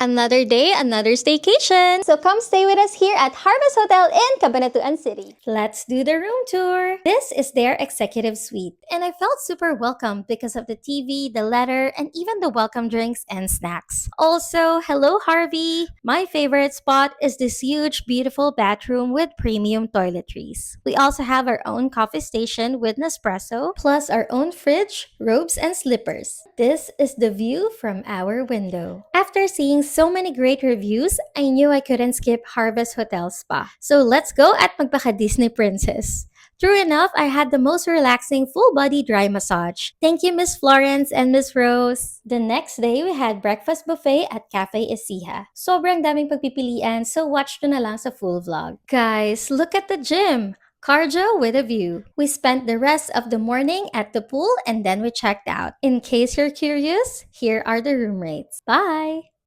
Another day, another staycation. So come stay with us here at Harvest Hotel in Cabanatuan City. Let's do the room tour. This is their executive suite, and I felt super welcome because of the TV, the letter, and even the welcome drinks and snacks. Also, hello Harvey! My favorite spot is this huge, beautiful bathroom with premium toiletries. We also have our own coffee station with Nespresso, plus our own fridge, robes, and slippers. This is the view from our window. After seeing so many great reviews, I knew I couldn't skip Harvest Hotel Spa. So let's go at Magpaka-Disney Princess. True enough, I had the most relaxing full-body dry massage. Thank you, Miss Florence and Miss Rose. The next day, we had breakfast buffet at Cafe Ecija. Sobrang daming pagpipilian, so watch to na lang sa full vlog. Guys, look at the gym! Cardio with a view. We spent the rest of the morning at the pool and then we checked out. In case you're curious, here are the room rates. Bye!